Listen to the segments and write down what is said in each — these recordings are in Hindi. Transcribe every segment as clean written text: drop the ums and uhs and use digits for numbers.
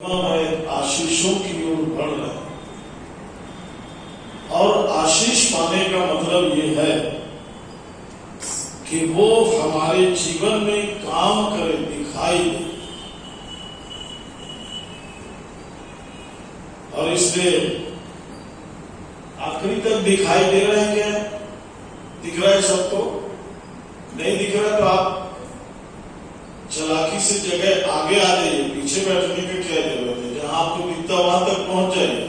आशीषों की ओर बढ़ रहे हैं। और आशीष पाने का मतलब ये है कि वो हमारे जीवन में काम करे, दिखाई दे। और इसलिए आखिरी तक दिखाई दे रहे हैं क्या? दिख रहा है सबको? नहीं दिख रहा तो आप चलाकी से जगह आगे आ जाइए, पीछे बैठने की क्या जरूरत है? जहां आपको दिखता वहां तक पहुंच जाइए,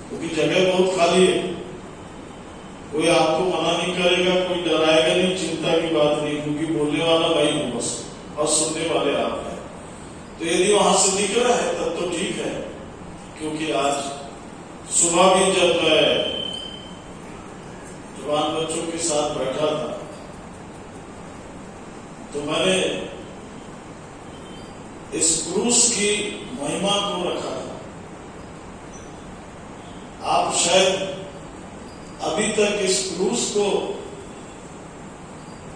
क्योंकि जगह बहुत खाली है। कोई आपको मना नहीं करेगा, कोई डराएगा नहीं, चिंता की बात नहीं, क्योंकि बोलने वाला भाई हूं बस और सुनने वाले आप हैं। तो यदि वहां से दिख रहा है तब तो ठीक है, क्योंकि आज सुबह भी जब मैं जवान बच्चों के साथ बैठा था तो मैंने इस क्रूस की महिमा को रखा था। आप शायद अभी तक इस क्रूस को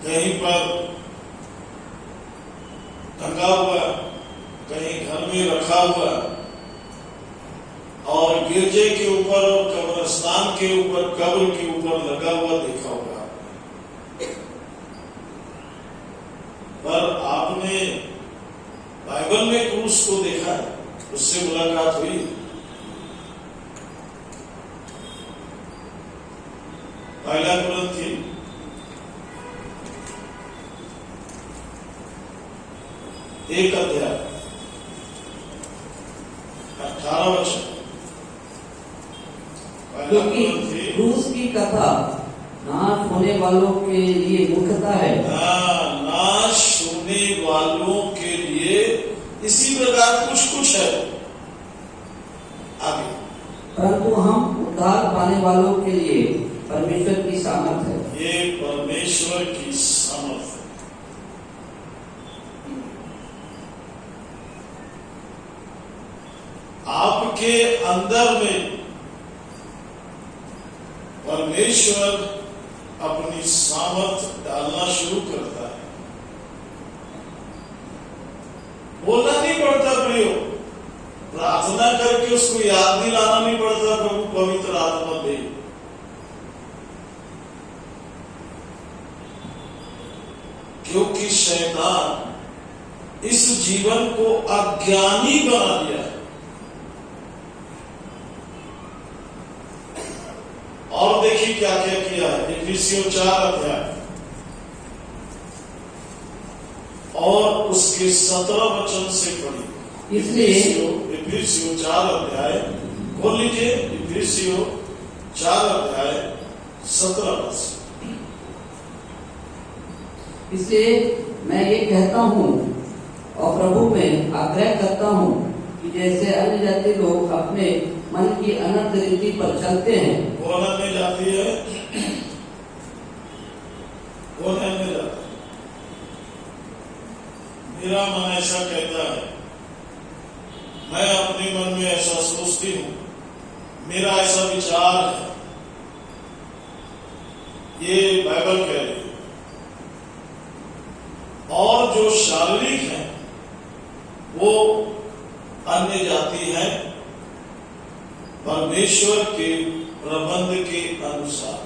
कहीं पर टंगा हुआ, कहीं घर में रखा हुआ और गिरजे के ऊपर और कब्रिस्तान के ऊपर, कब्र के ऊपर लगा हुआ देखा होगा। पर आपने बाइबल में क्रूस को देखा है? उससे मुलाकात हुई? पहला कुरिन्थी 1 अध्याय 18 वचन। क्योंकि क्रूस की कथा नाश होने वालों के लिए मूर्खता है। नाश होने वालों के लिए इसी प्रकार कुछ है। आगे, परंतु हम उद्धार पाने वालों के लिए परमेश्वर की सामर्थ है। ये परमेश्वर की सामर्थ है। आपके अंदर में परमेश्वर अपनी सामर्थ डालना शुरू करता है। बोलना नहीं पड़ता प्रियो, प्रार्थना करके उसको याद दिलाना नहीं पड़ता, प्रभु पवित्र आत्मा दे। क्योंकि शैतान इस जीवन को अज्ञानी बना दिया है। और देखिए क्या क्या किया है। इफिसियों 4 अध्याय और उसके 17 वचन से पढ़ी। इफिसियों 4 अध्याय, बोल लीजिए, इफिसियों 4 अध्याय 17 वचन। इसलिए मैं ये कहता हूँ और प्रभु में आग्रह करता हूँ कि जैसे अन्य जाति लोग अपने मन की अनंत रीति पर चलते हैं, वो अन्य जाति है, वो अन्य जाति। मेरा मन ऐसा कहता है, मैं अपने मन में ऐसा सोचती हूँ, मेरा ऐसा विचार है, ये बाइबल कह रही है। और जो शारीरिक है वो अन्य जाति है, परमेश्वर के प्रबंध के अनुसार।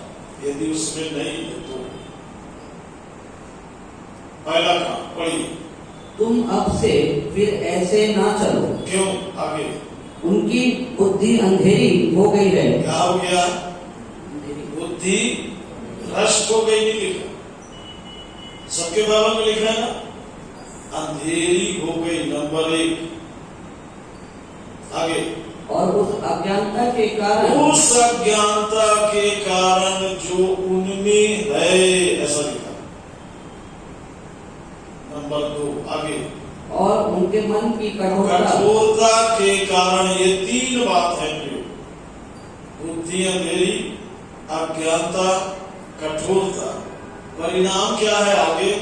यदि उसमें नहीं है तो पहला काम पढ़िए। तुम अब से फिर ऐसे ना चलो। क्यों? आगे, उनकी बुद्धि अंधेरी हो गई है। क्या हो गया? बुद्धि भ्रष्ट हो गई। नहीं लिखा? सबके बारे में लिखा है ना, अंधेरी हो गई, नंबर 1। आगे, और उस अज्ञानता के कारण, उस अज्ञानता के कारण जो उनमें है, ऐसा लिखा। नंबर 2, आगे, और उनके मन की कठोरता के कारण। ये 3 बात है प्रियो। बुद्धि अंधेरी, अज्ञानता, कठोरता। परिणाम क्या है? आगे,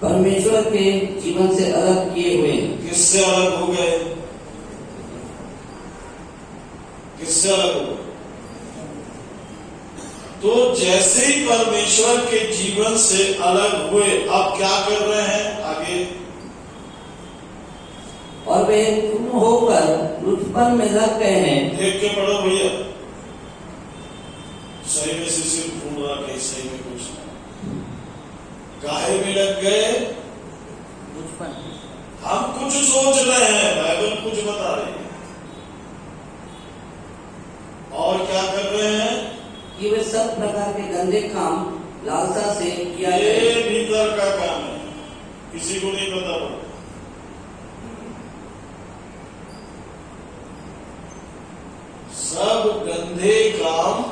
परमेश्वर के जीवन से अलग किए हुए। किससे अलग हो गए? किससे अलग हो गए? तो जैसे ही परमेश्वर के जीवन से अलग हुए, अब क्या कर रहे हैं? आगे, और वे पूर्ण होकर लुचपन में लग गए हैं। देख के पढ़ो भैया, सही में शिशिर फूल रहा, कहीं सही में कुछ नहीं। काहे में लग गए? लुचपन। हम कुछ सोच रहे हैं, बाइबल कुछ बता रही है, और क्या कर रहे हैं कि वे सब प्रकार के गंदे काम लालसा से किया ये जाए। भीतर का काम है, किसी को नहीं पता पड़ता। सब गंदे काम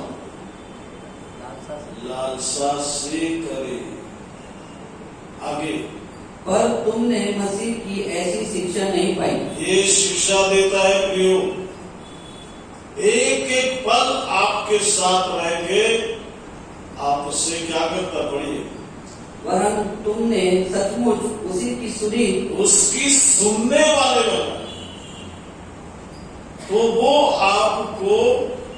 लालसा से करे। आगे, पर तुमने मसीह की ऐसी शिक्षा नहीं पाई। ये शिक्षा देता है प्रियो, एक एक पल आपके साथ रहेंगे, आप उससे क्या करता पड़िए, वरन तुमने सचमुच उसी की सुनी, उसकी सुनने वाले बना। तो वो आपको,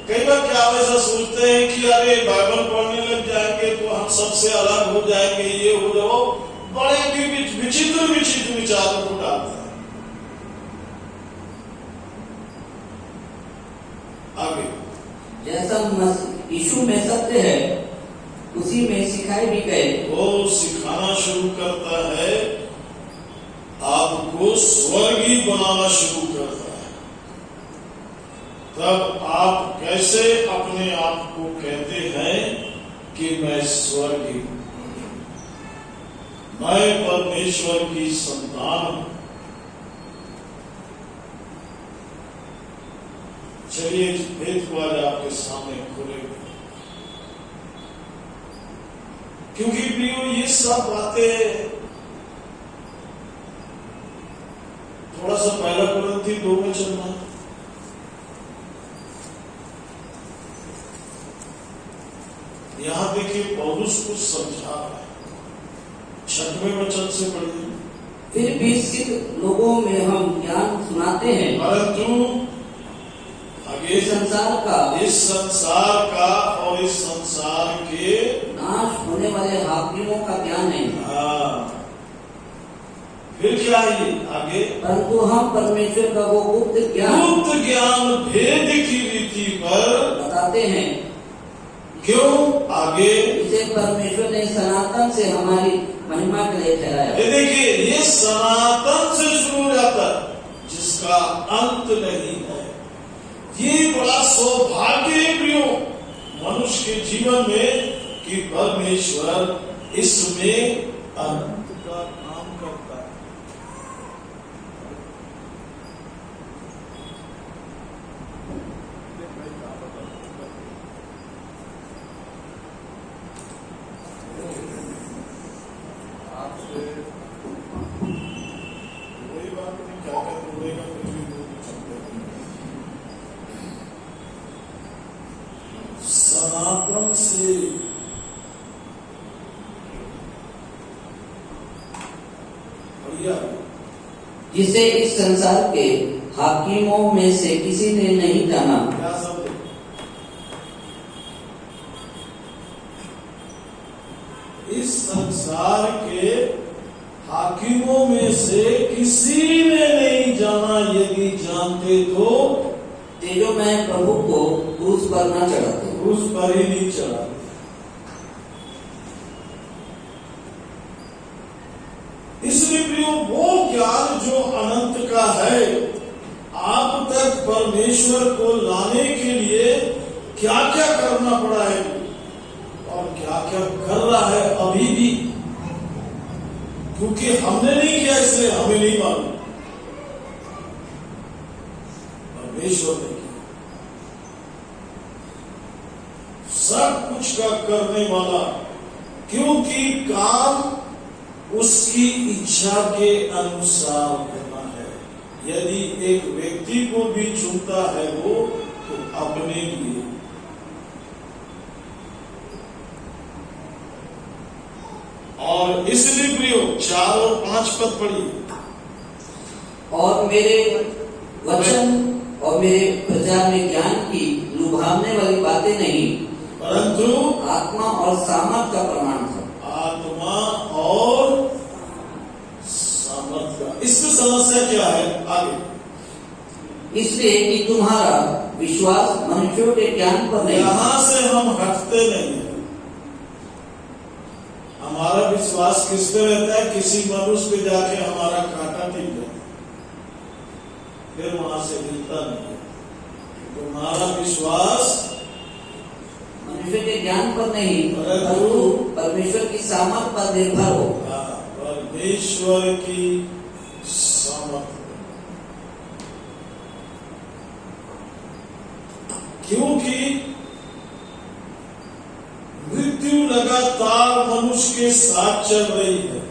कई बार क्या वैसा सोचते हैं कि अरे बाइबल पढ़ने लग जाएंगे तो हम सबसे अलग हो जाएंगे, ये हो जाओ, बड़े भी विचित्र विचित्र विचारों को डालते हैं। आगे, जैसा यीशु में सत्य है उसी में सिखाए भी गए। वो सिखाना शुरू करता है, आपको स्वर्गीय बनाना शुरू करता है। तब आप कैसे अपने आप को कहते हैं कि मैं स्वर्गीय, मैं परमेश्वर की संतान हूं। चलिए इस भेद को आज आपके सामने खोलेंगे, क्योंकि प्रियो ये सब बातें थोड़ा सा पहला कुरिन्थी 2 में चलना। यहां देखिए पौलुस कुछ समझा रहा है, 6वें वचन से पढ़िए। फिर भी सिद्ध लोगों में हम ज्ञान सुनाते हैं, परंतु आगे इस संसार का और इस संसार के नाश होने वाले हाकिमों का ज्ञान नहीं। फिर क्या है आगे, परंतु हम परमेश्वर का वो गुप्त ज्ञान भेद की रीति पर बताते हैं। क्यों? आगे, इसे परमेश्वर ने सनातन से हमारी महिमा के लिए ठहराया। ये देखिए, ये सनातन से शुरू हो जाता है, जिसका अंत नहीं है। ये बड़ा सौभाग्य है प्रियो मनुष्य के जीवन में कि परमेश्वर इसमें अनंत का काम करता है। आपसे वही बात नहीं, क्या क्या तोड़ेगा कुछ भी सनातन से बढ़िया, जिसे इस संसार के हाकिमों में से किसी ने नहीं जाना। क्या शब्द? इस संसार के हाकिमों में से किसी ने नहीं जाना, यदि जानते तो तेजो में प्रभु को क्रूस पर न चढ़ाते। क्रूस पर ही नहीं चढ़ाते। इसलिए प्रियो वो ज्ञान जो अनंत का है, आप तक परमेश्वर को लाने के लिए क्या क्या करना पड़ा है और क्या क्या कर रहा है अभी भी, क्योंकि हमने नहीं किया इसलिए हमें नहीं मालूम, परमेश्वर ने किया। सब कुछ का करने वाला, क्योंकि काम उसकी इच्छा के अनुसार होना है। यदि एक व्यक्ति को भी चुनता है वो, तो अपने लिए। और इसलिए प्रियो 4 और 5 पद पढ़िए। और मेरे वचन और मेरे प्रचार में ज्ञान की लुभावने वाली बातें नहीं, परंतु आत्मा और सामर्थ का प्रमाण था। आत्मा और सामर्थ का। इसमें समस्या क्या है? आगे इसलिए कि तुम्हारा विश्वास मनुष्यों के ज्ञान पर नहीं, यहां से हम हटते नहीं है। हमारा विश्वास किस पे रहता है? किसी मनुष्य पे जाके हमारा कांटा टिक जाए, फिर वहां से हिलता नहीं है। तुम्हारा विश्वास मनुष्य के ज्ञान पर नहीं, परंतु परंतु परमेश्वर की सामर्थ पर निर्भर हो। परमेश्वर की सामर्थ। क्योंकि मृत्यु लगातार मनुष्य के साथ चल रही है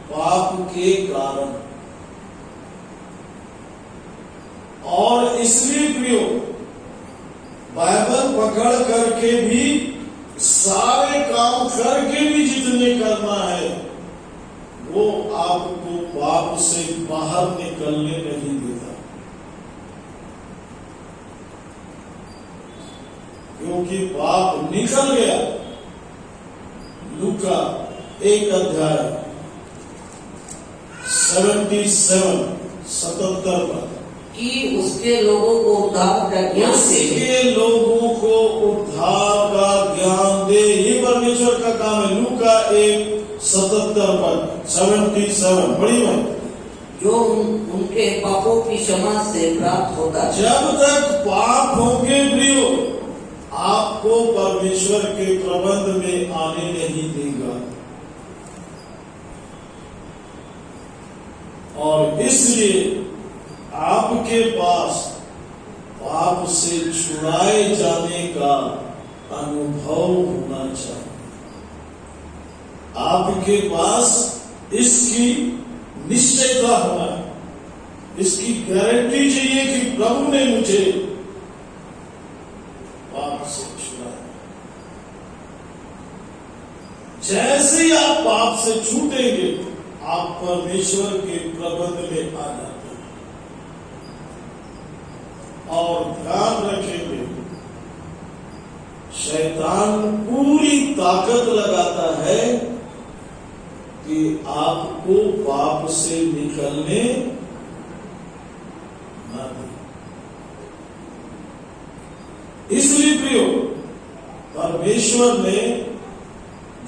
पाप के कारण, और इसलिए प्रियो बाइबल पकड़ करके भी, सारे काम करके भी जितने करना है वो आपको पाप से बाहर निकलने नहीं देता। क्योंकि पाप निकल गया। लूका 1 अध्याय 77 पर कि उसके लोगों को उद्धार का ज्ञान दे, उसके लोगों को उद्धार का ज्ञान दे। ये परमेश्वर का काम है। लूका 1:77 पर 77 बड़ी बात, जो उनके पापों की क्षमा से प्राप्त होता है। जब तक पाप होंगे प्रियो, आपको परमेश्वर के प्रबंध में आने नहीं देगा। और इसलिए आपके पास पाप से छुड़ाए जाने का अनुभव होना चाहिए। आपके पास इसकी निश्चयता होना है, इसकी गारंटी चाहिए कि प्रभु ने मुझे पाप से छुड़ाया। जैसे ही आप पाप से छूटेंगे, आप परमेश्वर के प्रबंध में आ जाते हैं। और ध्यान रखेंगे, शैतान पूरी ताकत लगाता है कि आपको पाप से निकलने न दे। इसलिए प्रियो, परमेश्वर ने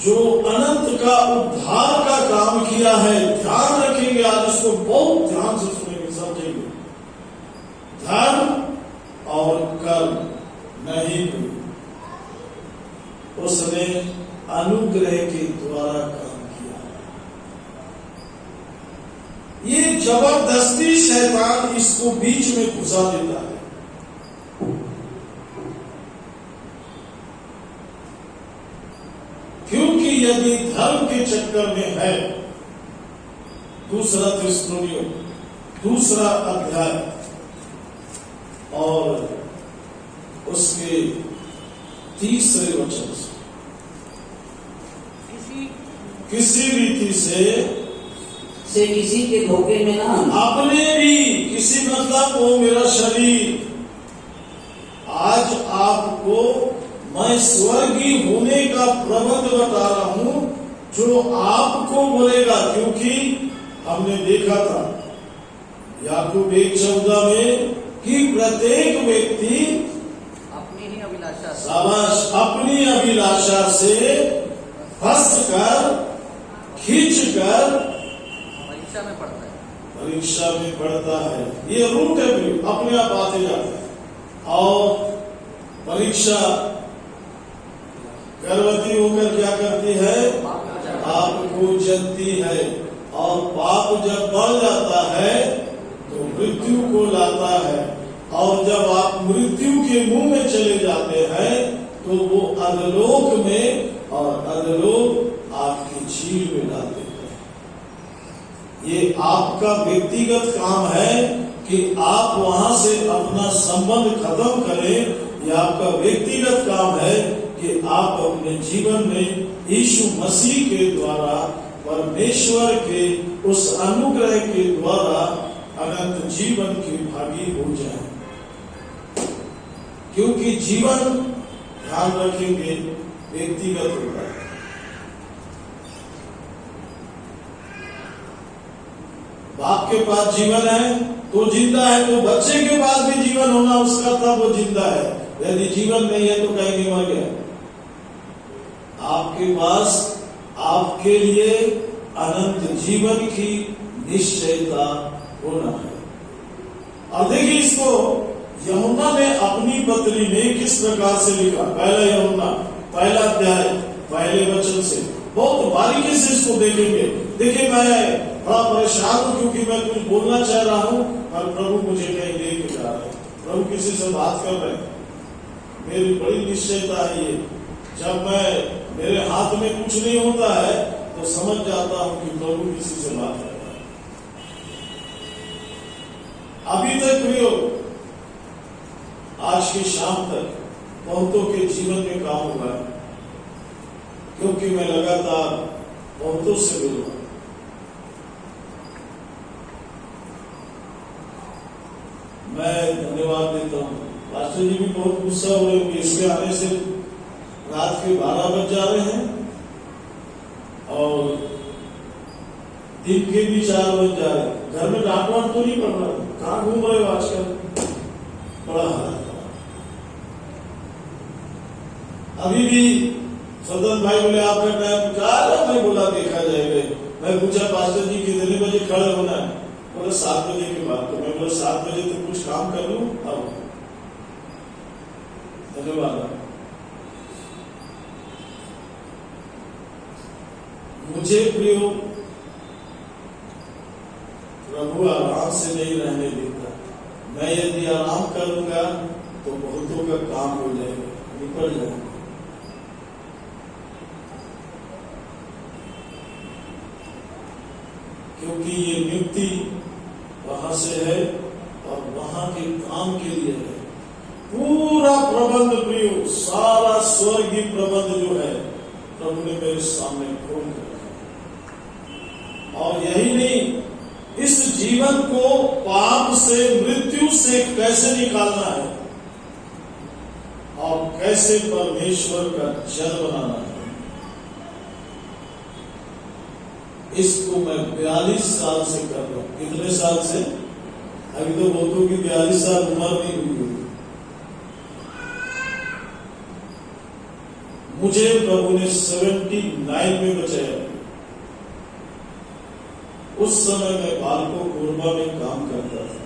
जो अनंत का उद्धार का काम किया है, ध्यान रखेंगे, आज इसको बहुत ध्यान से सुनेंगे, समझेंगे। धर्म और कर्म नहीं हुई, उसने अनुग्रह के द्वारा काम किया। ये जबरदस्ती शैतान इसको बीच में घुसा देता है। क्योंकि यदि धर्म के चक्कर में है, 2 थिस्सलुनीय 2 अध्याय और उसके 30 वचन से, किसी रीति से किसी के धोखे में ना, अपने भी किसी, मतलब वो मेरा शरीर, आज आपको मैं स्वर्गीय होने का प्रबंध बता रहा हूं, जो आपको बोलेगा। क्योंकि हमने देखा था याकूब 1:14 में कि प्रत्येक व्यक्ति अपनी ही अभिलाषा से, शाबाश, अपनी अभिलाषा से फंस कर, खींच कर परीक्षा में पड़ता है। परीक्षा में पड़ता है। ये रूट है भी, अपने आप आते जाते हैं। और परीक्षा गर्भवती होकर क्या करती है? पाप को जनती है। और पाप जब बढ़ जाता है तो मृत्यु को लाता है। और जब आप मृत्यु के मुंह में चले जाते हैं तो वो अधलोक में, और अधलोक आपकी झील में डालते हैं। ये आपका व्यक्तिगत काम है कि आप वहां से अपना संबंध खत्म करें। यह आपका व्यक्तिगत काम है कि आप अपने जीवन में यीशु मसीह के द्वारा, परमेश्वर के उस अनुग्रह के द्वारा अनंत जीवन के भागी हो जाए। क्योंकि जीवन, ध्यान रखेंगे, व्यक्तिगत होता है। बाप के पास जीवन है तो जिंदा है, तो बच्चे के पास भी जीवन होना उसका था, वो जिंदा है। यदि जीवन नहीं है तो कहेंगे मर गया। आपके पास आपके लिए अनंत जीवन की निश्चयता होना है। और देखिए इसको यूहन्ना ने अपनी पत्री में किस प्रकार से लिखा। पहला यूहन्ना पहला अध्याय पहले वचन से बहुत बारीकी से इसको देखेंगे। देखिए मैं बड़ा परेशान हूं क्योंकि मैं कुछ बोलना चाह रहा हूं और प्रभु मुझे कहीं लेके जा रहे हैं। प्रभु किसी से बात कर रहे हैं। मेरी बड़ी निश्चयता है ये, जब मेरे हाथ में कुछ नहीं होता है तो समझ जाता हूं कि प्रभु किसी से बात कर रहा है। अभी तक प्रियो, आज की शाम तक बहुतों के जीवन में काम हुआ है, क्योंकि मैं लगातार बहुतों से मिल रहा हूं। मैं धन्यवाद देता हूं। पास्टर जी भी बहुत गुस्सा हो रहे होंगे, इसके आने से रात के 12 बज जा रहे हैं और दिन के भी 4 बज जा रहे हैं। घर में डांट वाट तो नहीं पड़ रहा, कहां घूम रहे हो आजकल? बड़ा हालत अभी भी सदन भाई बोले आपका टाइम क्या है? मैं बोला देखा जाएगा। मैं पूछा पास्टर जी कितने बजे खड़े होना है? बोले 7 बजे के बाद। तो मैं बोला 7 बजे तो कुछ काम कर लूं। अब धन्यवाद। मुझे प्रियो प्रभु आराम से नहीं रहने देता। मैं यदि आराम करूंगा तो बहुतों का काम हो जाएगा, निकल जाएगा। क्योंकि ये नियुक्ति वहां से है और वहां के काम के लिए है। पूरा प्रबंध प्रियो, सारा स्वर्गीय प्रबंध जो है प्रभु ने मेरे सामने खोल कर रखा। और यही नहीं, इस जीवन को पाप से, मृत्यु से कैसे निकालना है और कैसे परमेश्वर का जन बनाना है, इसको मैं 42 साल से कर रहा हूं। कितने साल से? अभी तो बहुतों की 42 साल उम्र नहीं हुई होगी। मुझे प्रभु ने 79 में बचाया। उस समय मैं बालको कोरबा में काम करता था।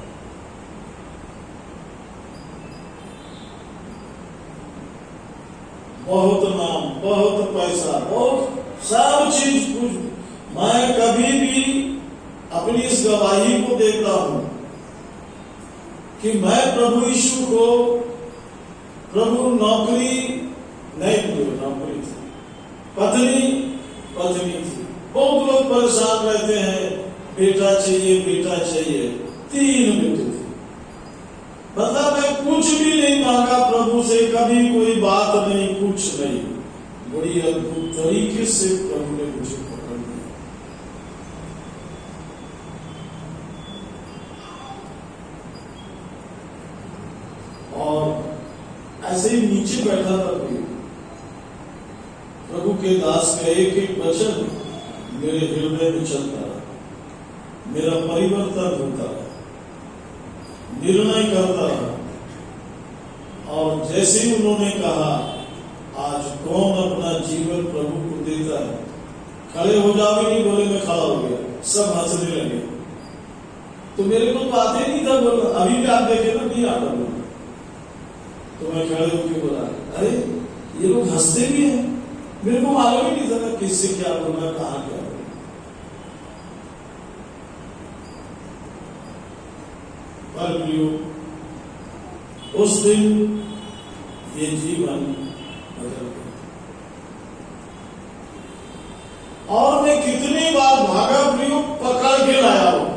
बहुत नाम, बहुत पैसा, बहुत सब चीज कुछ। मैं कभी भी अपनी इस गवाही को देता हूं कि मैं प्रभु यीशु को, प्रभु नौकरी नहीं थी, नौकरी थी, पत्नी थी। बहुत लोग परेशान रहते हैं, बेटा चाहिए, बेटा चाहिए। 3 बेटे थे। मतलब मैं कुछ भी नहीं मांगा प्रभु से, कभी कोई बात नहीं, कुछ नहीं। बड़ी अद्भुत तरीके से प्रभु ने मुझे पकड़ लिया। और ऐसे ही नीचे बैठा था प्रभु के दास का एक एक वचन मेरे हृदय में चलता रहा। मेरा परिवर्तन होता रहा, निर्णय करता रहा। और जैसे ही उन्होंने कहा आज कौन अपना जीवन प्रभु को देता है, खड़े हो जाओ, नहीं बोले मैं खड़ा हो गया, सब हंसने लगे। तो मेरे को तो आते नहीं था बोलना। अभी भी आप देखे ना, नहीं आता बोलना। तो मैं खड़े होकर बोला, अरे ये लोग हंसते भी हैं। मेरे को मालूम ही नहीं था किससे क्या बोलना, कहां क्या बोलना। पर उस दिन ये जीवन बदल गया। और मैं कितनी बार भागा प्रियो, पकड़ के लाया हूं।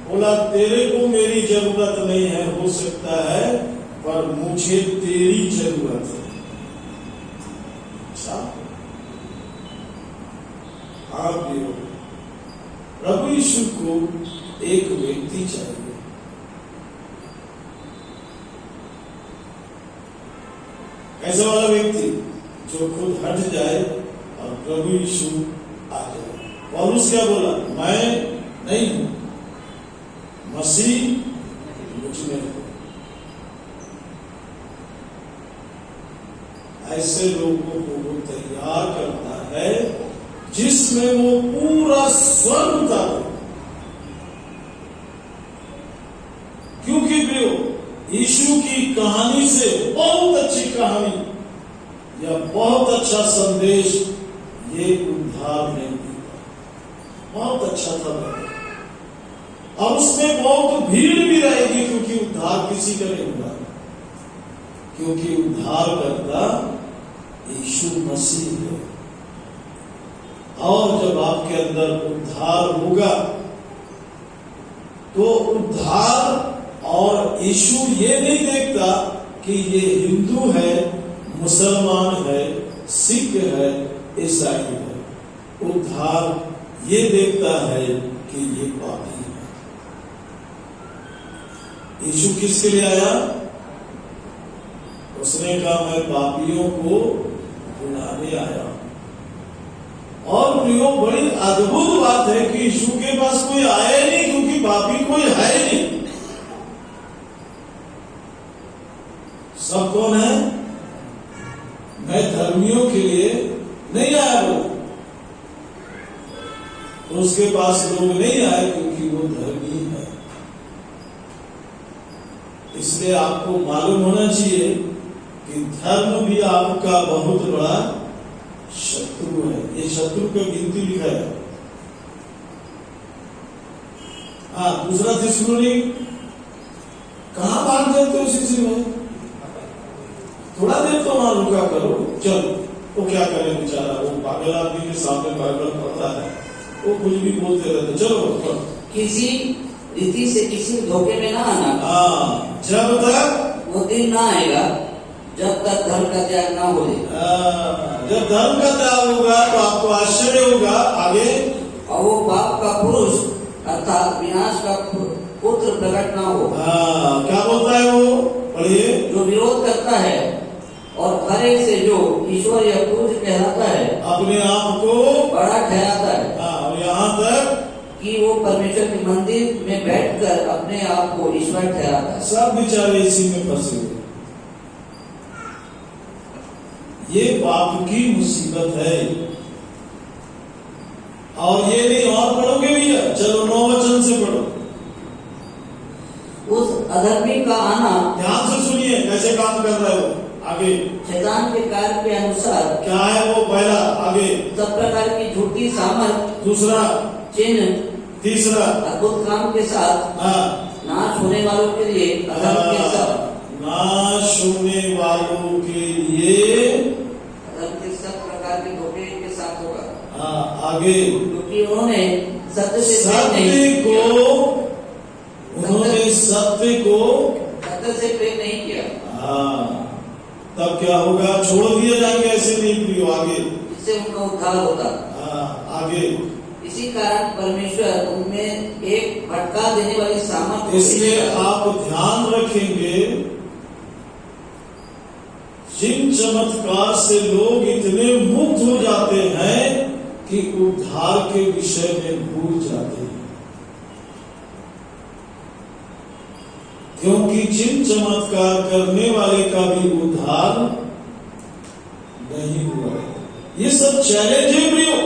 बोला तेरे को मेरी जरूरत नहीं है, हो सकता है, पर मुझे तेरी जरूरत है। हाँ प्रियो, प्रभु यीशु को एक व्यक्ति चाहिए। ऐसा वाला व्यक्ति जो खुद हट जाए और प्रभु यीशु आ जाए। पौलुस क्या बोला? मैं नहीं हूं, मसीह मुझ में हो। ऐसे लोगों को वो तैयार करता है जिसमें वो पूरा स्वर्ण उतारे। क्योंकि प्रियो, यीशु की कहानी से बहुत अच्छी कहानी या बहुत अच्छा संदेश ये उद्धार ने दिया। बहुत अच्छा था और उसमें बहुत भीड़ भी रहेगी, क्योंकि उद्धार किसी का नहीं हुआ, क्योंकि उद्धार करता यीशु मसीह है। और जब आपके अंदर उद्धार होगा तो उद्धार और यीशु ये नहीं देखता कि ये हिंदू है, मुसलमान है, सिख है, ईसाई है। उद्धार ये देखता है कि ये पापी है। यीशु किसके लिए आया? उसने कहा मैं पापियों को बुलाने आया। और प्रियो, बड़ी अद्भुत बात है कि यीशु के पास कोई आया नहीं, क्योंकि पापी कोई है नहीं। सब कौन है? मैं धर्मियों के लिए नहीं आया वो। तो उसके पास लोग नहीं आए क्योंकि वो धर्मी है। इसलिए आपको मालूम होना चाहिए कि धर्म भी आपका बहुत बड़ा शत्रु है। ये शत्रु का गिनती लिखा है। हाँ, दूसरा थिस्सलुनी कहां भाग जाते हो इसी में? थोड़ा देर तो वहां रुका करो। चलो, वो क्या करे बेचारा, वो पागल आदमी के सामने बाइबल पढ़ता है, वो कुछ भी बोलते रहते। चलो, किसी रीति से किसी धोखे में ना आना। हाँ, जब तक वो दिन ना आएगा जब तक धर्म का त्याग ना हो जाए। जब धर्म का त्याग होगा तो आपको आश्चर्य होगा। आगे, और वो पाप का पुरुष अर्थात विनाश का पुत्र प्रकट ना हो। क्या बोलता है वो? पढ़िए। जो विरोध करता है और हर एक से जो ईश्वर या पुरुष कहलाता है, अपने आप को बड़ा ठहराता है। और यहाँ तक कि वो परमेश्वर के मंदिर में बैठकर अपने आप को ईश्वर ठहराता है। सब बेचारे इसी में फंसे हुए। ये पाप की मुसीबत है। और ये नहीं, और पढ़ोगे भैया? चलो 9 वचन से पढ़ो। उस अधर्मी का आना, ध्यान से सुनिए कैसे काम कर रहा है वो। आगे, शैतान के कार्य के अनुसार क्या है वो? पहला, आगे सब प्रकार की झूठी सामर्थ, दूसरा चिन्ह, तीसरा अद्भुत काम के साथ नाश होने वालों के लिए अधर्म के सब नाश होने वालों के लिए अधर्म के सब प्रकार के धोखे के साथ होगा। आगे, क्योंकि उन्होंने सत्य से प्रेम नहीं किया। तब क्या होगा? छोड़ दिए जाएंगे। ऐसे नहीं प्रियो। आगे, इससे उनका उद्धार होता। आगे, इसी कारण परमेश्वर उनमें एक भटका देने वाली सामर्थ। इसलिए आप ध्यान रखेंगे, जिन चमत्कार से लोग इतने मुक्त हो जाते हैं कि उद्धार के विषय में भूल जाते हैं। क्योंकि जिन चमत्कार करने वाले का भी उद्धार नहीं हुआ। ये सब चैलेंज है प्रियो,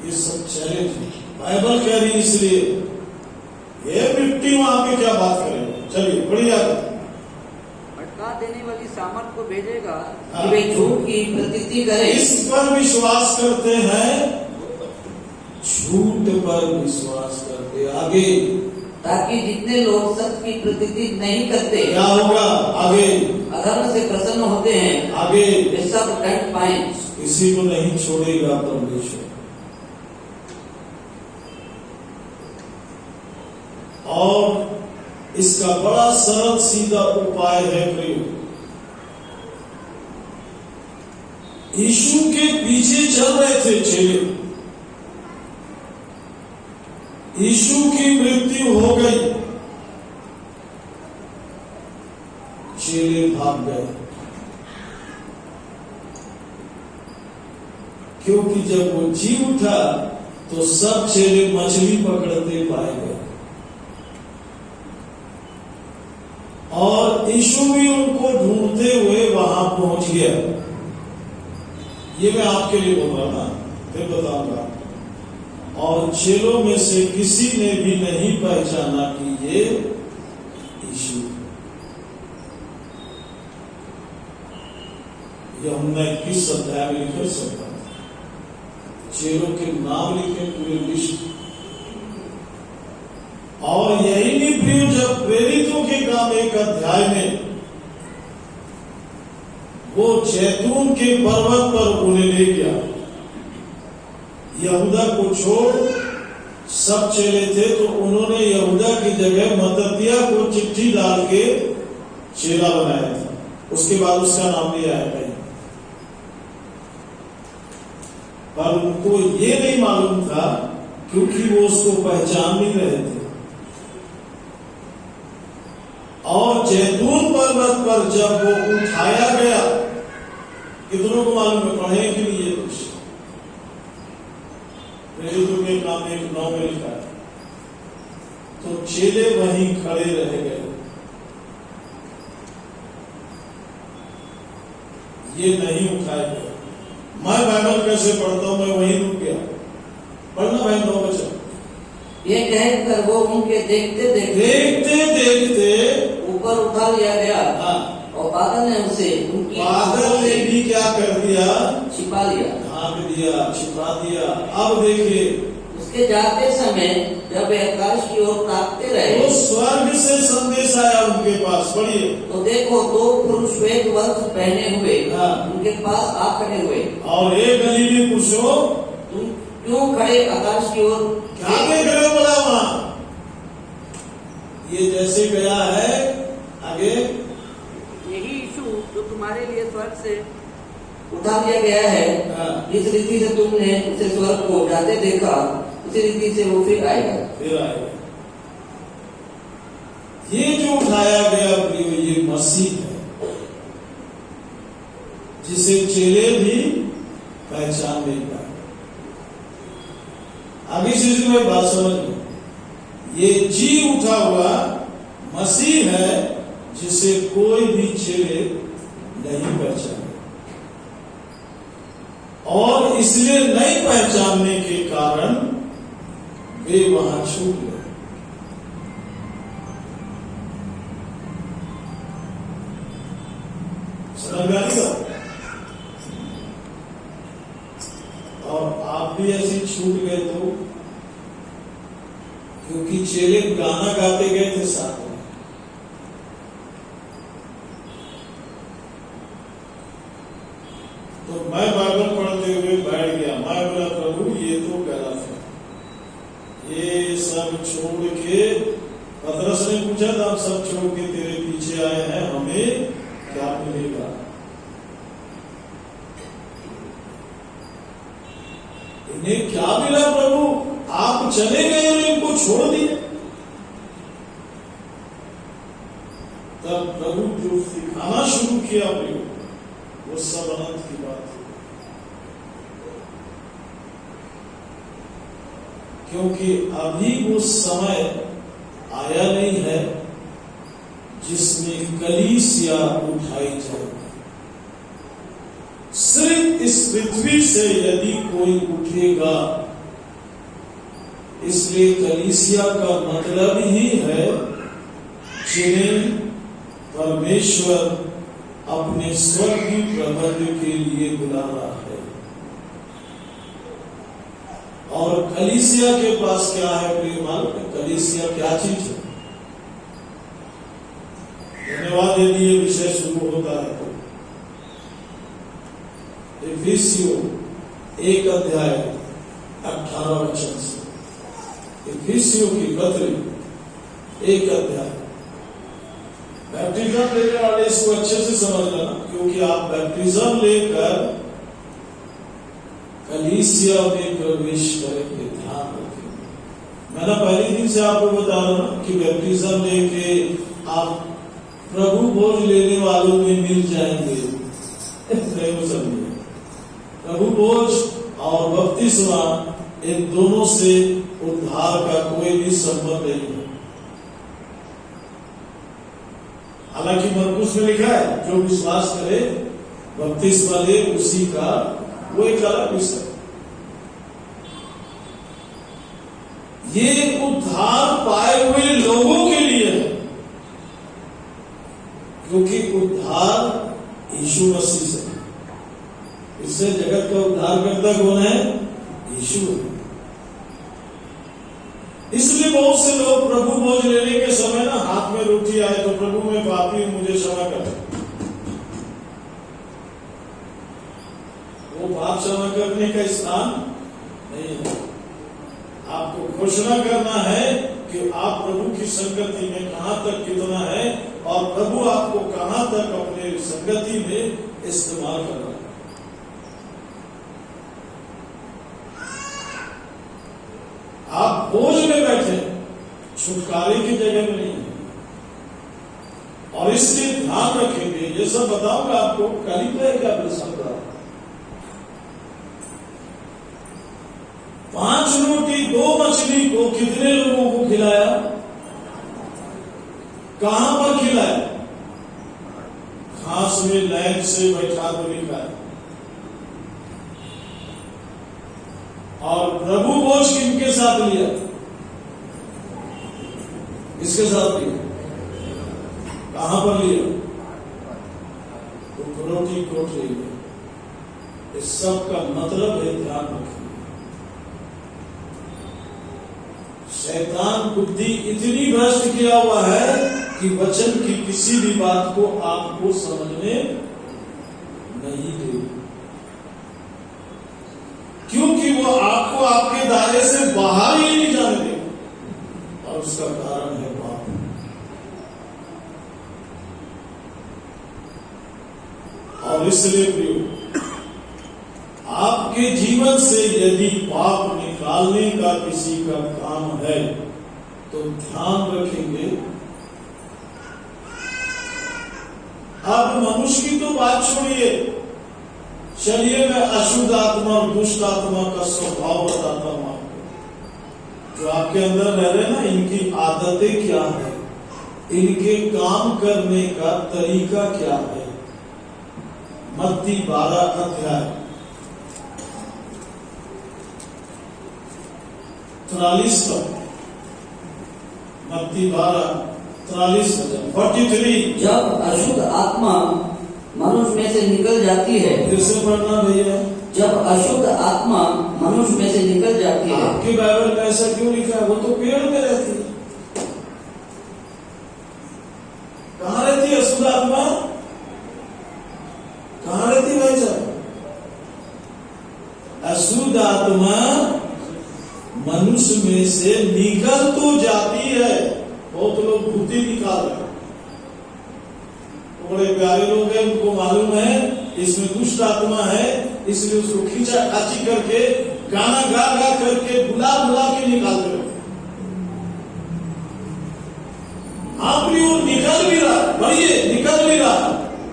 ये सब चैलेंज है। बाइबल कह रही है। इसलिए ये मिट्टी वहां पे क्या बात करेंगे? चलिए बढ़िया। भटका देने वाली सामर्थ को भेजेगा कि वे झूठ की प्रतीति करें। इस पर विश्वास करते हैं, झूठ पर विश्वास करते। आगे, ताकि जितने लोग सत्य की प्रतीति नहीं करते, क्या होगा? आगे, अधर्म से प्रसन्न होते हैं, आगे वे सब दंड पाएं। किसी को नहीं छोड़ेगा परमेश्वर। और इसका बड़ा सरल सीधा उपाय है प्रियो, यीशु के पीछे चल रहे थे चेले। यीशु की मृत्यु हो गई, चेले भाग गए। क्योंकि जब वो जी उठा तो सब चेले मछली पकड़ते पाए गए और यीशु भी उनको ढूंढते हुए वहां पहुंच गया। ये मैं आपके लिए बोल रहा ना, फिर बताऊंगा। और चेलों में से किसी ने भी नहीं पहचाना कि ये यीशु। यूहन्ना 21 अध्याय में लिखा सकता है, चेलों के नाम लिखे पूरे लिस्ट। और यही नहीं प्रिय, जब प्रेरितों के काम एक अध्याय में वो जैतून के पर्वत पर उन्हें ले गया, यहूदा को छोड़ सब चेले थे, तो उन्होंने यहूदा की जगह मत्तित्याह को चिट्ठी डाल के चेला बनाया था। उसके बाद उसका नाम लिया है कहीं, पर उनको ये नहीं मालूम था क्योंकि वो उसको पहचान नहीं रहे थे। और जैतून पर्वत पर जब वो उठाया गया, कितनों को मालूम है, पढ़े कि नहीं ये कुछ? प्रेरितों के काम 1:9 में लिखा है, तो चेले वहीं खड़े रह गए। ये नहीं उठाया गया। मैं बाइबल कैसे पढ़ता हूं, मैं वहीं रुक गया। पढ़ना भाई 9 बच्चा। ये कहकर वो उनके देखते देखते ऊपर उठा लिया गया। हाँ। और बादल ने उसे उनकी बादल ने भी क्या कर दिया? छिपा लिया, ढांक दिया, छिपा दिया। अब देखिए, उसके जाते समय जब वे आकाश की ओर ताकते रहे, तो स्वर्ग से संदेश आया उनके पास। पढ़िए। तो देखो 2 पुरुष श्वेत वस्त्र पहने हुए हाँ। उनके पास आ खड़े हुए। और एक गलीली पुरुषों, तुम क्यों खड़े आकाश की ओर क्या देख रहे हो? बोला वहां ये जैसे गया है आगे, यही यीशु जो तुम्हारे लिए स्वर्ग से उठा लिया गया है, जिस रीति से तुमने उसे स्वर्ग को जाते देखा, उसी रीति से वो फिर आएगा। ये जो उठाया गया प्रियो, ये मसीह है, जिसे चेले भी पहचान नहीं पाए। आगे चीज में बात समझ लो, ये जी उठा हुआ मसीह है जिसे कोई भी चेले नहीं पहचाने, और इसलिए नहीं पहचानने के कारण वे वहां छूट गए। समझ में आएगा? और आप भी ऐसे छूट गए तो, क्योंकि चेले गाना गाते गए थे साथ में। तो मैं बाइबल पढ़ते हुए बैठ गया। मैं बोला प्रभु ये तो गलत है, ये सब छोड़ के, पतरस ने पूछा था, हम सब छोड़ के तेरे पीछे आए हैं, हमें क्या मिलेगा? इन्हें क्या मिला प्रभु? आप चले गए और इनको छोड़ दिए। तब प्रभु जो सिखाना शुरू किया वो सब अनंत की बात है, क्योंकि अभी वो समय आया नहीं है जिसमें कलीसिया उठाई जाएगी। सिर्फ इस पृथ्वी से यदि कोई उठेगा, इसलिए कलीसिया का मतलब ही है जिन्हें परमेश्वर अपने स्वर्गीय प्रबंध के लिए बुला रहा है। और कलीसिया के पास क्या है प्रिय मालूम है? कलीसिया क्या चीज है? धन्यवाद, यदि ये विषय शुरू होता है तो इफिसियों 1 अध्याय 18 वचन से, इफिसियों की पत्री 1 अध्याय। बैप्टिज्म लेने वाले इसको अच्छे से समझ लेना, क्योंकि आप बैप्टिज्म लेकर कलीसिया में प्रवेश करेंगे। ध्यान रखेंगे। मैं ना पहले दिन से आपको बता रहा हूं कि बैप्टिज्म लेके आप प्रभु भोज लेने वालों में मिल जाएंगे। नहीं समझिए, प्रभु भोज और बपतिस्मा इन दोनों से उद्धार का कोई भी संबंध नहीं है। हालांकि मरकुस में लिखा है जो विश्वास करे बपतिस्मा ले उसी का वो एक अलग विषय। ये उद्धार पाए हुए लोगों के लिए है, क्योंकि उद्धार यीशु मसीह से। इससे जगत का उद्धार करता कौन है? यीशु है। इसलिए बहुत से लोग प्रभु भोज लेने के समय ना हाथ में रोटी आए तो प्रभु मैं पापी हूं मुझे क्षमा कर। वो पाप क्षमा करने का स्थान नहीं है। आपको घोषणा करना है कि आप प्रभु की संगति में कहां तक कितना है और प्रभु आपको कहां तक अपने संगति में इस्तेमाल कर रहा है। आप बोझ में बैठे, छुटकारे की जगह में नहीं है। और इसलिए ध्यान रखेंगे, ये सब बताऊंगा आपको। करीब है क्या समझा? 5 रोटी 2 मछली को कितने लोगों को खिलाया? कहां पर खिलाया? घास में लैंड से बैठा तो लिखा है। और प्रभु भोज किनके साथ लिया? किसके साथ लिया? कहां पर लिया? तो रोटी कोट लिया। इस सब का मतलब है, ध्यान रखिए, शैतान बुद्धि इतनी भ्रष्ट किया हुआ है कि वचन की किसी भी बात को आपको समझने नहीं देगा, क्योंकि वो आपको आपके दायरे से बाहर ही नहीं जाने देगा। और उसका कारण है पाप। और इसलिए प्रियो, आपके जीवन से यदि पाप निकालने का किसी का काम है तो ध्यान रखेंगे। अब मनुष्य की तो बात छोड़िए, चलिए मैं अशुद्ध आत्मा और दुष्ट आत्मा का स्वभाव बताता हूं आपको। जो आपके अंदर रह रहे ना, इनकी आदतें क्या है, इनके काम करने का तरीका क्या है। मत्ती 12 अध्याय 43 पर, मत्ती 12:43 43। जब अशुद्ध आत्मा मनुष्य में से निकल जाती है, फिर से पढ़ना भैया। जब अशुद्ध आत्मा मनुष्य में से निकल जाती है। आपकी बाइबल में ऐसा क्यों लिखा है? वो तो पेड़ में रहती है। कहां रहती है अशुद्ध आत्मा? कहां रहती भाई साहब? अशुद्ध आत्मा मनुष्य में से निकल तो जाती है। बहुत लोग बुद्धि निकाल रहे हैं, बड़े प्यारे लोग हैं, उनको मालूम है इसमें दुष्ट आत्मा है, इसलिए उसको खींचा खाची करके गाना गा गा करके बुला बुला के निकालते रहते। आप भी वो निकल भी रहा, बढ़िए निकल भी रहा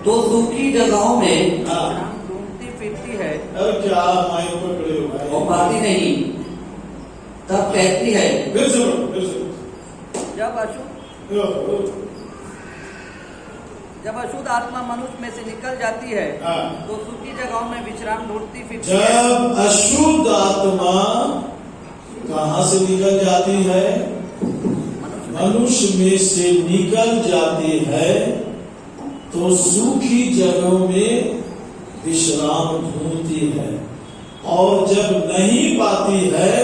तो सूखी जगहों में घूमती फिरती है। अरे क्या माइक पकड़े हो भाई, और पाती नहीं। तब कहती है, फिर से जब अशुद्ध आत्मा मनुष्य में से निकल जाती है तो सूखी जगहों में विश्राम ढूंढती फिरती है। जब अशुद्ध आत्मा कहां से निकल जाती है? मनुष्य में से निकल जाती है तो सूखी जगहों में विश्राम ढूंढती है, और जब नहीं पाती है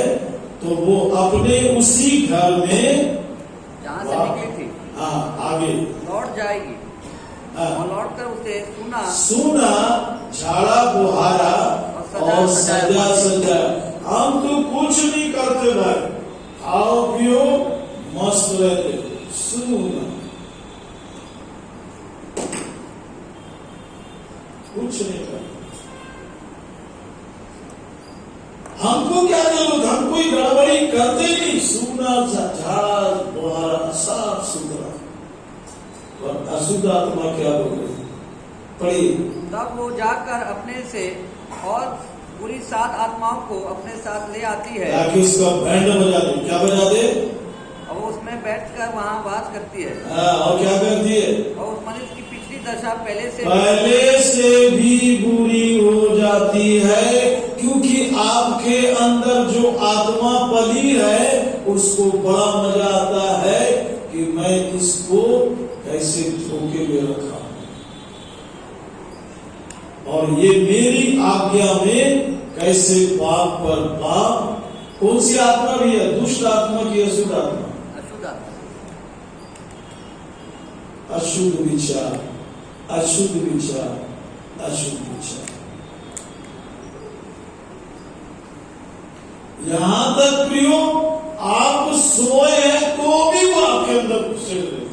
तो वो अपने उसी घर में जहां से निकली थी आगे लौट जाएगी। और लौट कर उसे सुना झाड़ा बुहारा और सजा सजा। हम तो कुछ नहीं करते भाई, खाओ पियो मस्त रहते, सुना कुछ नहीं करते। हमको क्या जरूरत, हम कोई गड़बड़ी करते नहीं। सुना झाड़ा बुहारा साफ सुथरा। और अशुद्ध आत्मा क्या बोल रही? पढ़िए। तब वो जाकर अपने से और पूरी 7 आत्माओं को अपने साथ ले आती है ताकि उसका बैंड बजा दे। क्या बजा दे? और वो उसमें बैठकर वहाँ वास करती है। और क्या करती है? और उस मनुष्य की पिछली दशा पहले से भी बुरी हो जाती है, क्योंकि आपके अंदर जो आत्मा पली है उसको बड़ा मजा आता है कि मैं इसको कैसे धोखे में रखा और ये मेरी आज्ञा में कैसे पाप पर पाप। कौन सी आत्मा भी है? दुष्ट आत्मा की अशुद्ध आत्मा? अशुद्ध विचार, अशुद्ध विचार, अशुद्ध विचार। यहां तक प्रियो आप सोए हैं तो भी वो आपके अंदर घुसे रहते।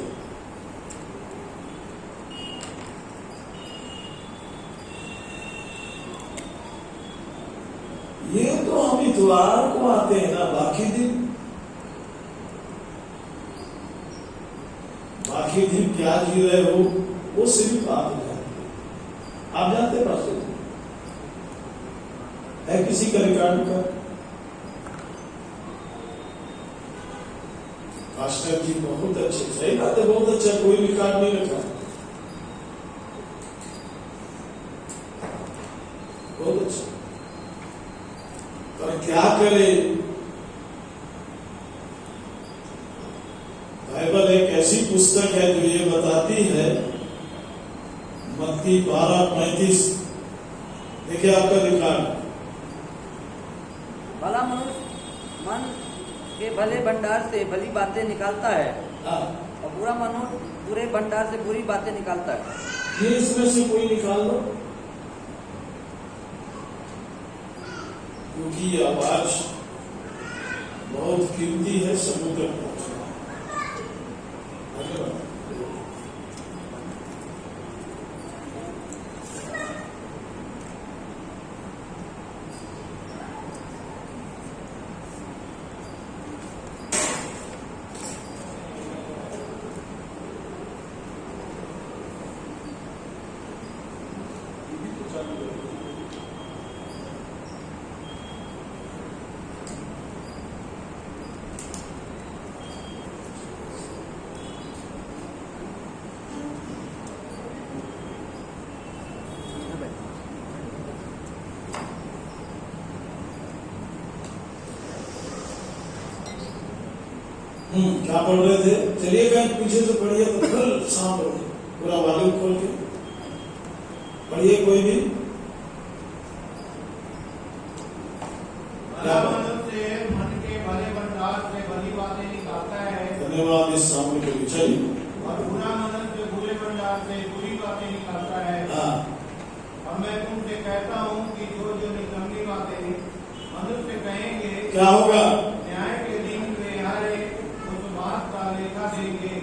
ये तो हम इतवार को आते हैं ना, बाकी दिन क्या जी रहे हो वो सिर्फ आप जानते। आप जानते पास्टर है किसी का रिकॉर्ड का? पास्टर जी बहुत अच्छे, सही बात है, बहुत अच्छा, कोई रिकॉर्ड नहीं रखा, बहुत अच्छा। पर क्या करे, बाइबल एक ऐसी पुस्तक है जो ये बताती है, मत्ती 12:35, देखिए आपका रिकॉर्ड। भला मनुष्य मन के भले भंडार से भली बातें निकालता है और बुरा मनुष्य बुरे भंडार से बुरी बातें निकालता है। ये इसमें से कोई निकाल लो, क्योंकि ये आवाज बहुत कीमती है, समुद्र पहुंचना। क्या पढ़ रहे थे? चलिए कहीं पीछे से पढ़िए तो फुल साउंड हो, पूरा वॉल्यूम खोल के पढ़िए कोई भी। मन के भले भंडार से भली बातें निकालता है। धन्यवाद इस सामने के लिए। चलिए। और बुरा मनुष्य बुरे भंडार से बुरी बातें निकालता है। और मैं तुमसे कहता हूँ कि जो जो निकम्मी बातें मनुष्य कहेंगे, क्या होगा? न्याय के दिन वे हर एक उस बात का लेखा देंगे।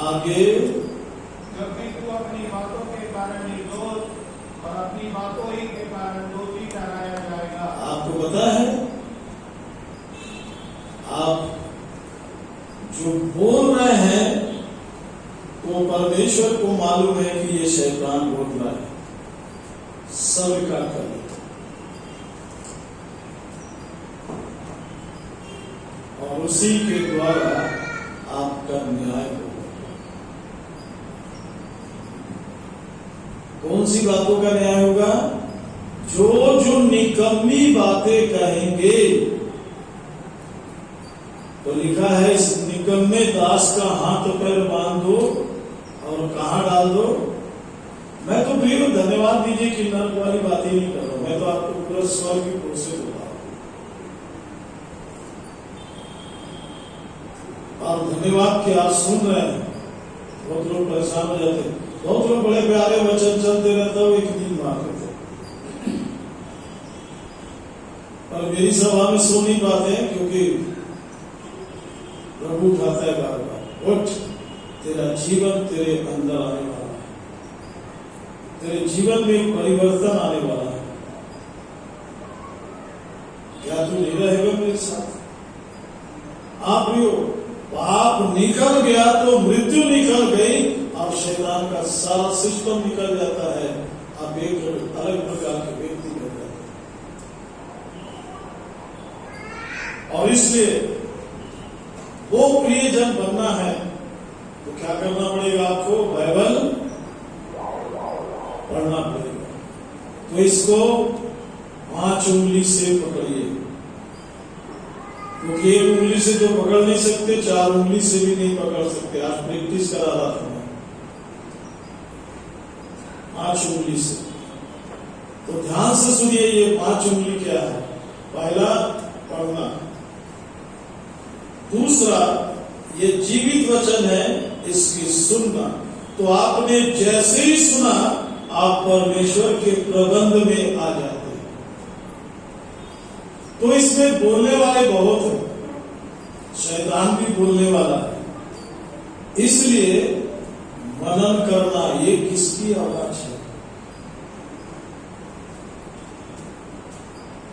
आगे, जबकि तू अपनी बातों के कारण निर्दोष और अपनी बातों ही के कारण दोषी ठहराया जाएगा। आपको पता है, आप जो बोल रहे हैं तो परमेश्वर को मालूम है कि ये शैतान बोल रहा है, सबका कर, और उसी के द्वारा आपका न्याय होगा। कौन सी बातों का न्याय होगा? जो जो निकम्मी बातें कहेंगे, तो लिखा है इस निकम्मे दास का हाथ पैर बांध दो और कहां डाल दो। मैं तो भी धन्यवाद दीजिए कि नर्क वाली बात ही नहीं कर रहा हूं, मैं तो आपको पूरा स्वर्ग की ओर से बोला। और धन्यवाद कि आप सुन रहे हैं। बहुत लोग परेशान हो जाते हैं, बहुत लोग बड़े प्यारे वचन चलते रहता हूँ, एक नींद मार देते, पर मेरी सभा में सो नहीं पाते हैं, क्योंकि प्रभु उठाता है बार बार, उठ, तेरा जीवन तेरे अंदर आने वाला है, तेरे जीवन में परिवर्तन आने वाला है। क्या तू नहीं रहेगा मेरे साथ? आप भी हो, पाप निकल गया तो मृत्यु निकल गई और शैतान का सारा सिस्टम निकल जाता है। आप एक अलग प्रकार के व्यक्ति बन इसलिए वो प्रियजन बनना है तो क्या करना पड़ेगा आपको? बाइबल पढ़ना पड़ेगा। तो इसको 5 उंगली से पकड़िए, क्योंकि 1 उंगली से तो पकड़ नहीं सकते, 4 उंगली से भी नहीं पकड़ सकते। आज प्रैक्टिस करा रहा था मैं 5 उंगली से। तो ध्यान से सुनिए, ये 5 उंगली क्या है? पहला पढ़ना, दूसरा ये जीवित वचन है, इसकी सुनना। तो आपने जैसे ही सुना आप परमेश्वर के प्रबंध में आ जाते हैं। तो इसमें बोलने वाले बहुत हैं, शैतान भी बोलने वाला है, इसलिए मनन करना, ये किसकी आवाज है।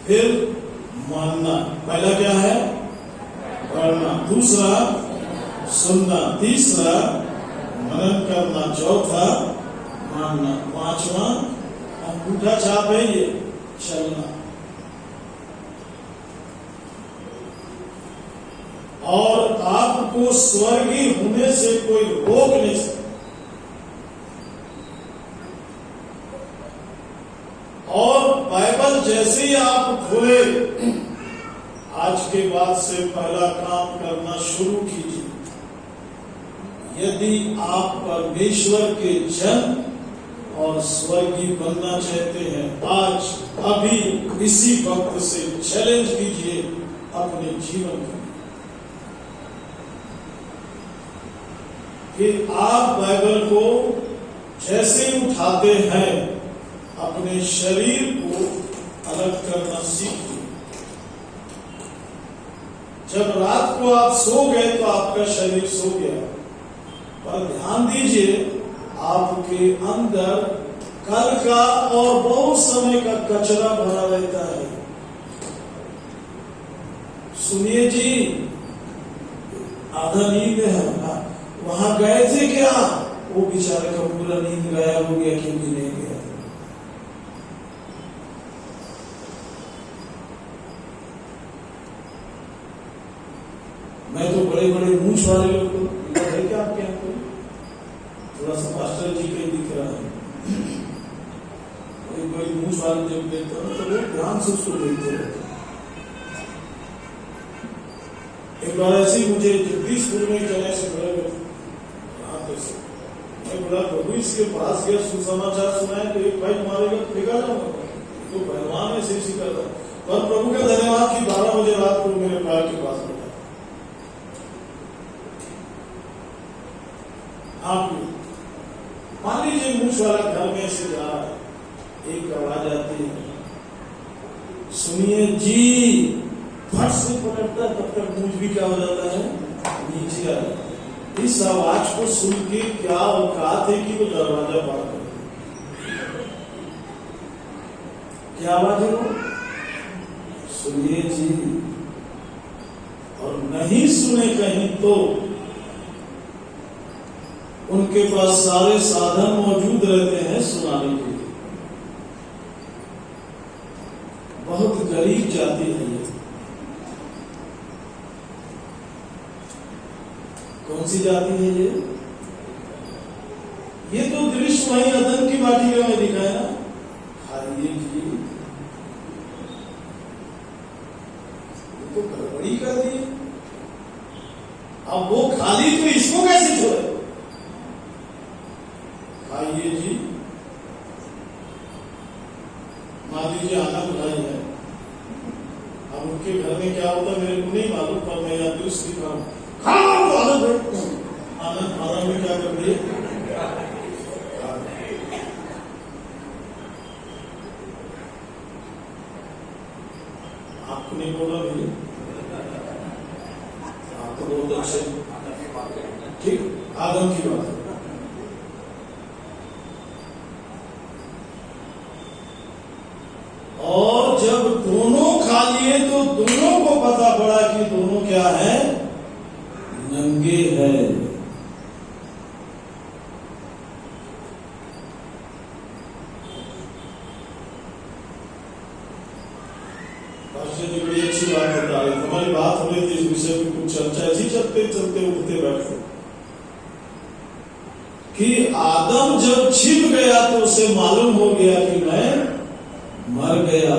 फिर मानना, पहला क्या है? पढ़ना, दूसरा सुनना, तीसरा मनन करना, चौथा मानना, पांचवा अंगूठा छाप है ये चलना। और आपको स्वर्गीय होने से कोई रोक नहीं सकता। और बाइबल जैसे ही आप खोले, आज के बाद से पहला काम करना शुरू कीजिए। यदि आप परमेश्वर के जन और स्वर्गीय बनना चाहते हैं, आज अभी इसी वक्त से चैलेंज कीजिए अपने जीवन को कि आप बाइबल को जैसे उठाते हैं, अपने शरीर को अलग करना सीखिए। जब रात को आप सो गए तो आपका शरीर सो गया, पर ध्यान दीजिए आपके अंदर कल का और बहुत समय का कचरा भरा रहता है। सुनिए जी, आधा नींद है, वहां गए थे क्या? वो बेचारे का पूरा नींद गायब हो गया, क्योंकि नहीं गया। मैं तो बड़े बड़े मूंछ वाले लोग को है क्या आपके यहाँ को? थोड़ा सा पास्टर जी का ही दिख रहा है। बड़ी बड़ी मूंछ वाले जब देखते हो तो वो ध्यान से उसको देखते रहते। एक बार ऐसे ही मुझे जगदीशपुर में जाने से बड़े मैं बोला प्रभु इसके पास गया, सुसमाचार सुनाए तो एक बाइक मारेगा तो फेंका जाऊंगा, तो पहलवान ऐसे ही करता। पर प्रभु का धन्यवाद कि 12 बजे रात को मेरे पैर के पास बैठा। आप मान लीजिए मूछ वाला घर में से जा रहा है, एक आवाज आती है, सुनिए जी, फट से पलटता, तब तक मूछ भी क्या हो जाता है? नीचे आ जाता है। इस आवाज को सुन के क्या औकात है कि वो दरवाजा पार कर दे? क्या आवाज है वो? सुनिए जी। और नहीं सुने कहीं तो उनके पास सारे साधन मौजूद रहते हैं सुनाने के लिए। बहुत गरीब जाति है ये। कौन सी जाति है ये? ये तो दृश्य वही अदन की वाटिका में दिखाया। खाइए जी, ये तो गड़बड़ी कर दी। अब वो खाली तो इसको कैसे छोड़े? खाइए जी। मान लीजिए आनंद भाई है, अब उनके घर में क्या होता मेरे को नहीं मालूम, पर मैं यहाँ दृश्य दिखा हूं। आनंद आनंद में क्या कर दिए? आपको नहीं बोला भैया, आपको बहुत अच्छे, ठीक आदम की बात है। और जब दोनों खा लिए तो दोनों को पता पड़ा कि दोनों क्या है? नंगे है। पास्टर जी बड़ी अच्छी बात बता रहे, हमारी बात हो रही सकते उठते बैठो कि आदम जब छिप गया तो उसे मालूम हो गया कि मैं मर गया।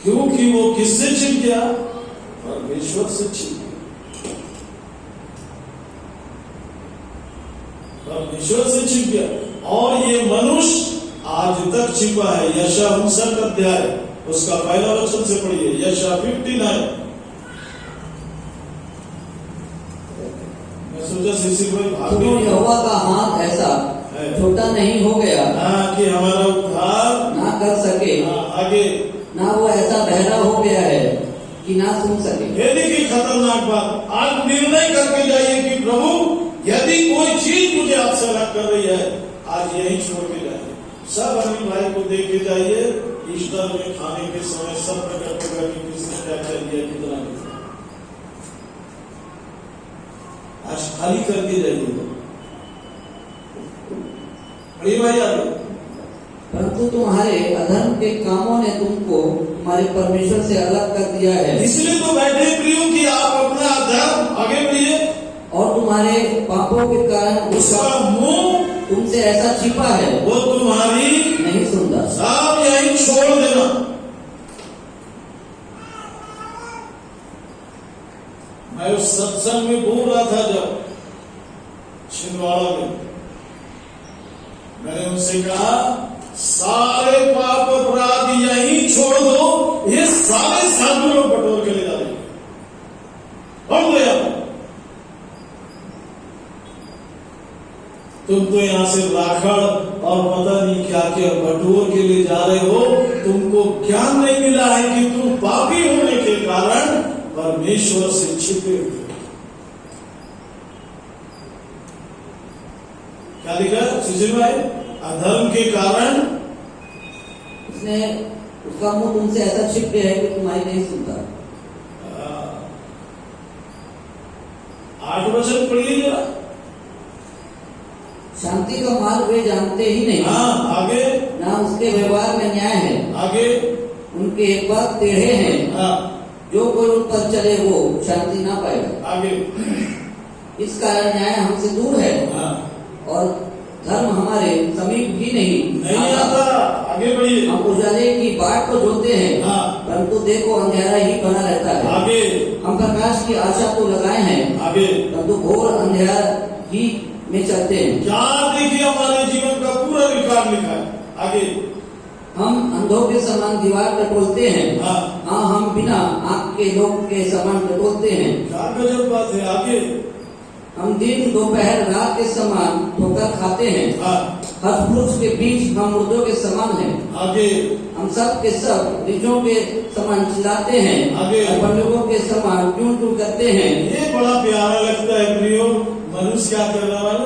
क्योंकि वो किससे छिप गया? परमेश्वर से छिप गया, परमेश्वर से छिप गया। और ये मनुष्य आज तक छिपा है। यशा 59 अध्याय उसका पहला वचन से पढ़िए, यशा 59। मैं सोचा शिष्य कोई भाग सुनो, गया यहोवा का हाथ ऐसा छोटा नहीं हो गया कि हमारा उद्धार ना कर सके, आगे ना वो ऐसा बहरा हो गया है कि ना सुन सके। यदि की खतरनाक बात, आज निर्णय करके जाइए कि प्रभु यदि कोई चीज मुझे आपसे अलग कर रही है, आज यही छोड़ के जाइए। सब अनिल भाई को देख के जाइए, ईस्टर में खाने के समय सब प्रकट होगा कि किसने क्या क्या दिया, कितना दिया। आज खाली करके जाइए बड़ी भाई आगे। परंतु तुम्हारे अधर्म के कामों ने तुमको तुम्हारे परमेश्वर से अलग कर दिया है। इसलिए तो बैठे प्रियो कि आप अपना अधर्म आगे बढ़िए, और तुम्हारे पापों के कारण उसका मुंह तुमसे ऐसा छिपा है, वो तुम्हारी नहीं सुनता। सब यही छोड़ देना। मैं उस सत्संग में बोल रहा था जब छिंदवाड़ा में, मैंने उनसे कहा सारे पाप अपराध यही छोड़ दो, ये सारे साधु लोग बटोर के ले जा देंगे। हम तो यहाँ तुम तो यहां से राखड़ और पता नहीं क्या क्या बटोर के लिए जा रहे हो। तुमको ज्ञान नहीं मिला है कि तुम पापी होने के कारण परमेश्वर से छिपे हुए। क्या लिखा सुशील भाई? अधर्म के कारण उसने उसका मुंह तुमसे ऐसा छिप गया है कि तुम्हारी नहीं सुनता। 8 वचन पढ़िए जरा। शांति का मार्ग वे जानते ही नहीं। हाँ, आगे। ना उसके व्यवहार में न्याय है, आगे। उनके पग टेढ़े हैं। हाँ, जो कोई उन पर चले वो शांति ना पाएगा। आगे। इस कारण न्याय हमसे दूर है, हाँ, और धर्म हमारे समीप भी नहीं आता। आगे बढ़िए। हम उजाले की बाट तो जोते हैं, हाँ, परंतु देखो अंधेरा ही बना रहता है। आगे। हम प्रकाश की आशा तो लगाए हैं, आगे। परंतु घोर अंधेरा ही में चलते हैं। क्या देखिए हमारे जीवन का पूरा रिकॉर्ड लिखा है। आगे। हम अंधों के समान दीवार टटोलते हैं। हाँ, हाँ, हम बिना आंख के लोग के समान टटोलते हैं। क्या गजब बात है। आगे। हम दिन दोपहर रात के समान ठोकर खाते हैं। हाँ, हर पुरुष के बीच हम मुर्दों के समान हैं। आगे। हम सब के सब रिजों के समान चिल्लाते हैं, आगे। और बंदूकों के समान क्यों क्यों करते हैं। ये बड़ा प्यारा लगता है प्रियो। मनुष्य क्या कर रहा है?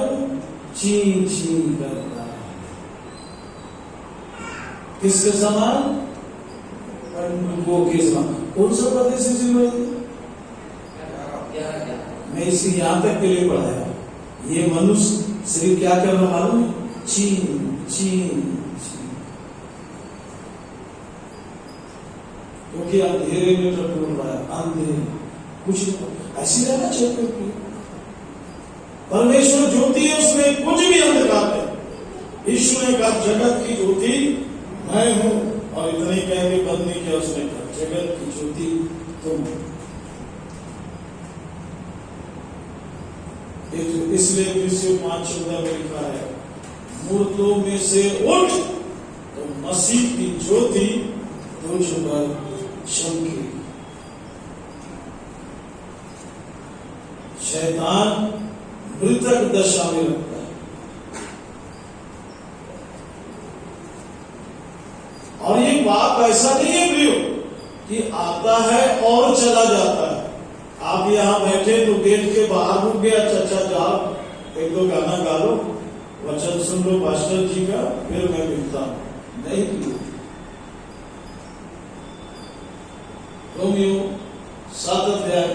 ची ची कर रहा है। किसके समान? बंदूकों के समान। कौन सा प्रदेश है जिम्मेदारी? मैं इसे यहां तक के लिए पढ़ाया। ये मनुष्य सिर्फ क्या कर रहा मालूम? चीन चीन चीन। क्योंकि अंधेरे में टटोल रहा है। अंधेरे कुछ ऐसी रहना चाहिए। परमेश्वर ज्योति है, उसमें कुछ भी अंधकार नहीं। ईश्वर ने कहा जगत की ज्योति मैं हूं, और इतने कह के बंद नहीं किया उसने कहा जगत की ज्योति तुम। इसलिए 5:14 में लिखा है, मुर्दों में से उठ तो मसीह की ज्योति तुझ पर चमके। शैतान मृतक दशा में रखता है, और ये बात ऐसा नहीं है प्रियो कि आता है और चला जाता है। आप यहाँ बैठे तो गेट के बाहर रुक गया, चचा जाओ 1-2 गाना गा लो, वचन सुन लो पास्टर जी का, फिर मैं मिलता हूं। नहीं किया। रोमियो 7 अध्याय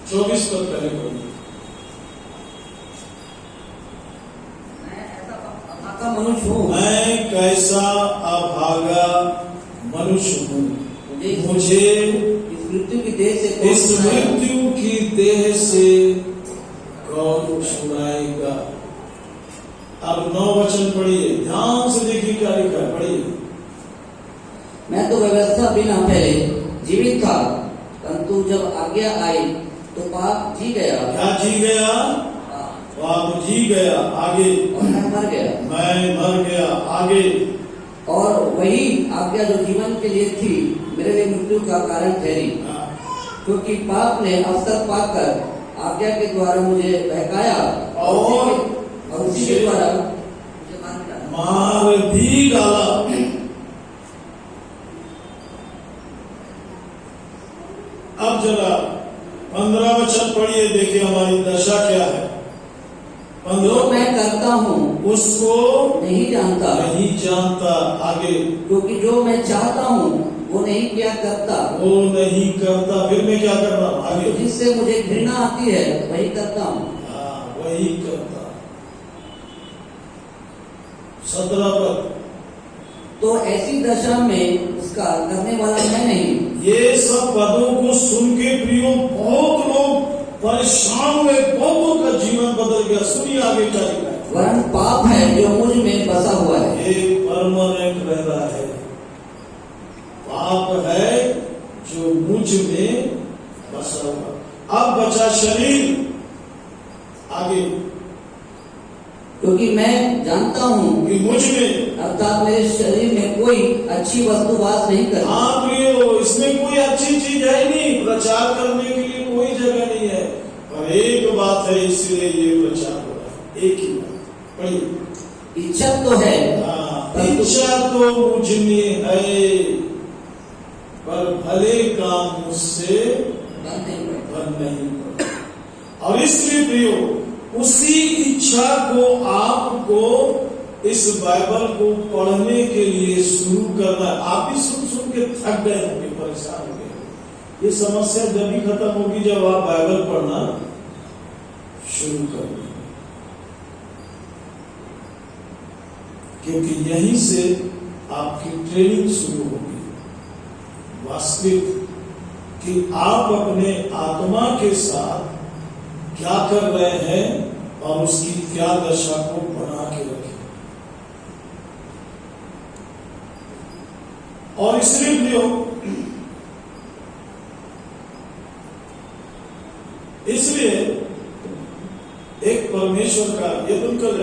24 पद पहले पढ़िए। मनुष्य हूँ, मैं कैसा ऐसा अभागा मनुष्य हूँ, मुझे इस मृत्यु की देह से कौन इस छुड़ाएगा? मृत्यु की देह से कौन छुड़ाएगा। अब 9 वचन पढ़िए, ध्यान से देखिए क्या लिखा है, पढ़िए। मैं तो व्यवस्था बिना पहले जीवित था, परंतु जब आज्ञा आई तो पाप जी गया। क्या जी गया? पाप जी गया। आगे, और मैं मर गया। मैं मर गया। आगे, और वही आज्ञा जो जीवन के लिए थी मेरे लिए मृत्यु का कारण ठहरी, क्योंकि पाप ने अवसर पाकर आज्ञा के द्वारा मुझे बहकाया और उसी के द्वारा मुझे मार भी डाला। अब जरा 15 वचन पढ़िए, देखिए हमारी दशा क्या है। जो मैं करता हूँ उसको नहीं जानता, नहीं जानता। आगे, क्योंकि जो मैं चाहता हूँ वो नहीं क्या करता, वो नहीं करता। फिर मैं क्या कर रहा हूँ? आगे, तो जिससे मुझे घृणा आती है वही करता हूँ। वही करता। 17 पर, तो ऐसी दशा में उसका करने वाला मैं नहीं। ये सब पदों को सुन के प्रियो बहुत लोग परेशान हुए, बहुतों का जीवन बदल गया। सुनिए आगे क्या लिखा है। वरन पाप है जो मुझ में बसा हुआ है। ये परमानेंट रह रहा है। पाप है जो मुझ में बसा हुआ। अब बचा शरीर। आगे, क्योंकि मैं जानता हूँ कि मुझ में, अर्थात मेरे शरीर में कोई अच्छी वस्तु वास नहीं करती। हाँ प्रियो, इसमें कोई अच्छी चीज है नहीं, प्रचार करने के लिए कोई जगह नहीं है। पर एक बात है, इसलिए ये प्रचार हो रहा है। एक ही बात पढ़िए। इच्छा तो है, इच्छा तो मुझ में है, पर भले काम मुझसे बंद नहीं पड़ता। बन नहीं पड़ता। और इसलिए प्रियो, उसी इच्छा को आपको इस बाइबल को पढ़ने के लिए शुरू करना है। आप भी सुन सुन के थक गए होंगे, परेशान हो गए। ये समस्या जब भी खत्म होगी जब आप बाइबल पढ़ना शुरू करेंगे, क्योंकि यहीं से आपकी ट्रेनिंग शुरू होगी वास्तविक, कि आप अपने आत्मा के साथ क्या कर रहे हैं और उसकी क्या दशा को बना के रखें। और इसलिए